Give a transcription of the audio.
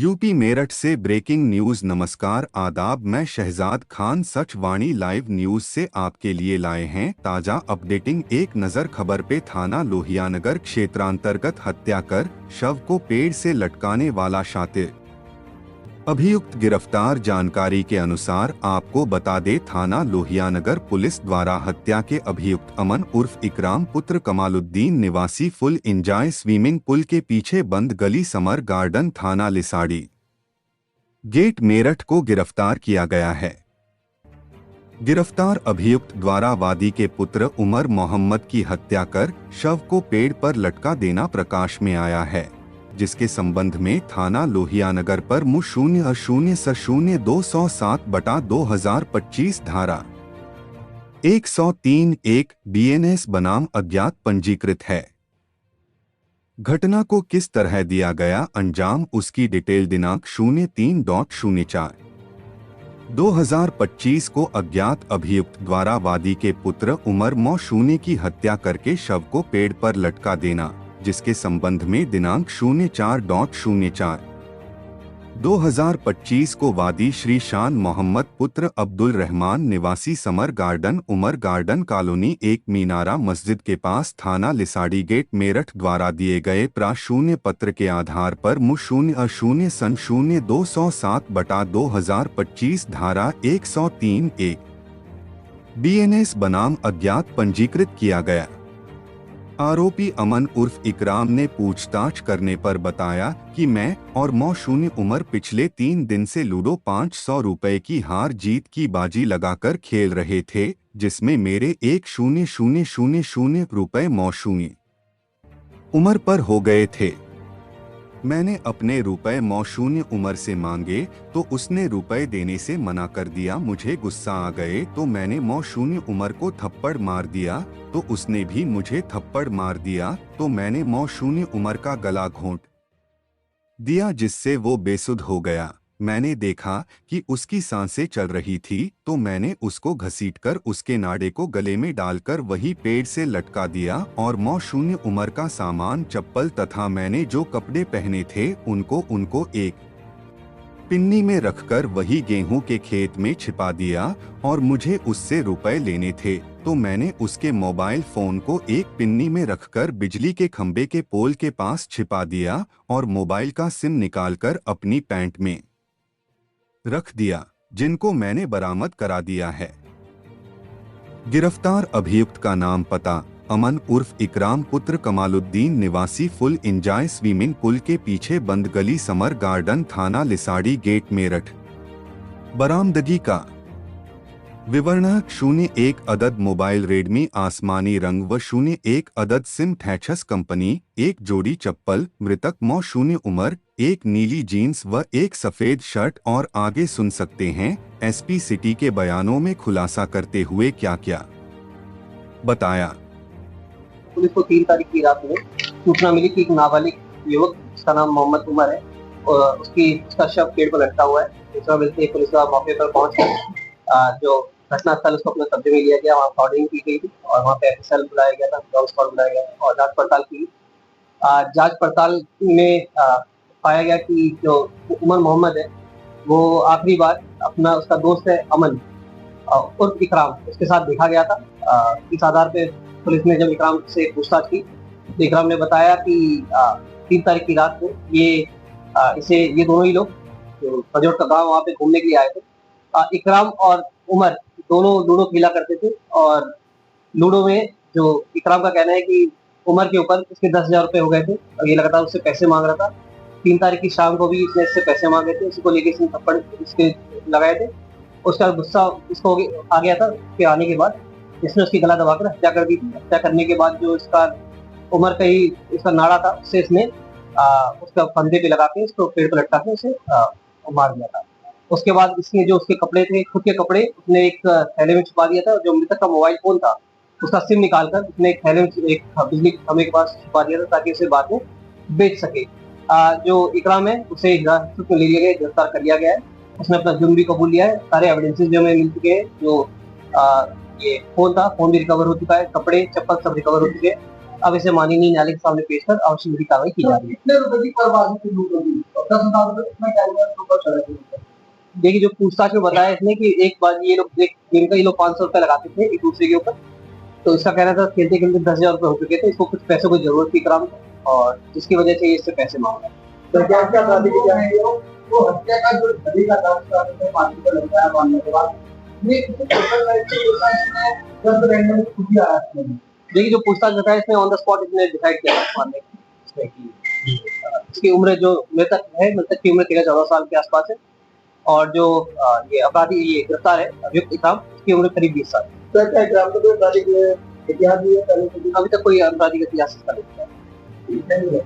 UP Meerut से breaking news. नमस्कार, आदाब। मैं शहजाद खान सचवाणी लाइव न्यूज से आपके लिए लाए हैं ताजा अपडेटिंग एक नजर खबर पे। थाना लोहियानगर क्षेत्रांतर्गत हत्या कर शव को पेड़ से लटकाने वाला शातिर अभियुक्त गिरफ्तार। जानकारी के अनुसार आपको बता दे, थाना लोहियानगर पुलिस द्वारा हत्या के अभियुक्त अमन उर्फ इकराम पुत्र कमालुद्दीन निवासी फुल इंजॉय स्विमिंग पूल के पीछे बंद गली समर गार्डन थाना लिसाड़ी गेट मेरठ को गिरफ्तार किया गया है। गिरफ्तार अभियुक्त द्वारा वादी के पुत्र उमर मोहम्मद की हत्या कर शव को पेड़ पर लटका देना प्रकाश में आया है, जिसके संबंध में थाना लोहियानगर पर मु 00207/2025 धारा 103(1) BNS बनाम अज्ञात पंजीकृत है। घटना को किस तरह दिया गया अंजाम, उसकी डिटेल दिनांक 03/04/2025 को अज्ञात अभियुक्त द्वारा वादी के पुत्र उमर मोहम्मद की हत्या करके शव को पेड़ पर लटका देना, जिसके संबंध में दिनांक 04/04/2025 को वादी श्री शान मोहम्मद पुत्र अब्दुल रहमान निवासी Samar garden Umar garden colony 1 Minara Masjid के पास थाना लिसाड़ी गेट मेरठ द्वारा दिए गए प्राशून्य पत्र के आधार पर मु 00207/2025 धारा 103(1) BNS बनाम अज्ञात पंजीकृत किया गया। आरोपी अमन उर्फ इकराम ने पूछताछ करने पर बताया कि मैं और मोहम्मद उमर पिछले 3 दिन से लूडो 500 रुपए की हार जीत की बाजी लगाकर खेल रहे थे, जिसमें मेरे 1000 रुपए मोहम्मद उमर पर हो गए थे। मैंने अपने रुपए मोहम्मद उमर से मांगे तो उसने रुपए देने से मना कर दिया। मुझे गुस्सा आ गए तो मैंने मोहम्मद उमर को थप्पड़ मार दिया तो उसने भी मुझे थप्पड़ मार दिया, तो मैंने मोहम्मद उमर का गला घोंट दिया जिससे वो बेसुध हो गया। मैंने देखा कि उसकी सांसें चल रही थी तो मैंने उसको घसीटकर उसके नाड़े को गले में डालकर वही पेड़ से लटका दिया और मोहम्मद उमर का सामान, चप्पल तथा मैंने जो कपड़े पहने थे उनको एक पिन्नी में रखकर वही गेहूं के खेत में छिपा दिया और मुझे उससे रुपए लेने थे तो मैंने उसके मोबाइल फोन को एक पिन्नी में रखकर बिजली के खंबे के पोल के पास छिपा दिया और मोबाइल का सिम निकालकर अपनी पैंट में रख दिया, जिनको मैंने बरामद करा दिया है। गिरफ्तार अभियुक्त का नाम पता अमन उर्फ इकराम पुत्र कमालुद्दीन निवासी फुल इंजॉय स्विमिंग पूल के पीछे बंद गली समर गार्डन थाना लिसाड़ी गेट मेरठ। बरामदगी का विवरण 01 अदद मोबाइल रेडमी आसमानी रंग व 01 अदद सिम थैचस कंपनी, 1 जोड़ी चप्पल, मृतक मोहम्मद उमर, 1 नीली जीन्स व 1 सफेद शर्ट। और आगे सुन सकते हैं एसपी सिटी के बयानों में खुलासा करते हुए क्या क्या बताया। पुलिस को 3 तारीख की रात में सूचना मिली कि एक नाबालिग युवक जिसका नाम मोहम्मद उमर है और उसका शव पेड़ पर लटका हुआ है। सूचना मिलते ही पुलिस मौके पर पहुंचकर जो घटना स्थल उसको अपने कब्जे में लिया गया, वहाँ रिकॉर्डिंग की गई थी और वहाँ पे एफएसएल बुलाया गया था, डॉग स्क्वाड बुलाया गया और जांच पड़ताल की। जांच पड़ताल में पाया गया कि जो उमर मोहम्मद है वो आखिरी बार उसका दोस्त है अमन उर्फ इकराम, उसके साथ देखा गया था। इस आधार पे पुलिस ने जब इकराम से पूछताछ की तो इकराम ने बताया कि 3 तारीख की रात को ये दोनों ही लोग जो फजोट का गाँव वहाँ पे घूमने के लिए आए थे। इकराम और उमर दोनों लूडो खेला करते थे और लूडो में जो इकराम का कहना है कि उमर के ऊपर उसके 10,000 रुपए हो गए थे और ये लगातार उससे पैसे मांग रहा था। 3 तारीख की शाम को भी इसने इससे पैसे मांगे थे, उसी को लेके इसने थप्पड़ उसके लगाए थे। उसका गुस्सा इसको आ गया था। उसके आने के बाद इसने उसकी गला दबाकर हत्या कर दी थी। हत्या करने के बाद जो उमर का ही उसका नाड़ा था उससे इसने उसका फंदे पे लगा के उसको पेड़ पर लटका के उसे मार दिया था। उसके बाद इसने जो उसके कपड़े थे, खुद के कपड़े, उसने एक थैले में छुपा दिया था। जो मृतक का मोबाइल फोन था उसका सिम निकालकर उसने एक थैले में एक बिजली खंभे के पास छुपा दिया था ताकि उसे बाद में बेच सके। जो इकराम है उसे हिरासत में ले लिया गया, गिरफ्तार कर लिया गया है। उसने अपना जुर्म भी कबूल लिया है। सारे एविडेंसेस भी हमें मिल चुके हैं। जो ये फोन था, फोन भी रिकवर हो चुका है, कपड़े, चप्पल सब रिकवर हो चुके हैं। अब इसे माननीय न्यायालय के सामने पेश कर आवश्यक कार्रवाई की जा रही है। कितने रुपए की बर्बादी की लूट होगी? 10,000 रुपए कितना कैरियर के ऊपर चढ़ा है? देखिए, जो पूछताछ में बताया इसने कि एक बार ये लोग गेम का ये लोग 500 रुपए लगाते थे एक दूसरे के ऊपर, तो इसका कहना था खेलते खेलते 10,000 रुपए हो चुके थे, इसको कुछ पैसों की जरूरत थी इकराम को, और जिसकी वजह से ये इससे पैसे मांग रहा है। तो क्या क्या शादी की जाएगी वो हत्या का जो बड़ी का दावा करते हैं फांसी पर लगता है मानने के बाद ये किसी टोटल लाइफ के होता है इसमें जब रैंडम खुद ही आया है। देखिए, जो पूछताछ बताया इसने ऑन द स्पॉट इसने डिसाइड किया मारने की, इसमें कि इसकी उम्र जो मृतक की उम्र 13-14 साल के आसपास है, और जो ये अपराधी ये गिरफ्तार है अभियुक्त इकराम, इसकी उम्र करीब 20 साल। तो क्या इकराम को कोई अपराधी के इतिहास भी है? अभी तक कोई आपराधिक इतिहास इसका नहीं है।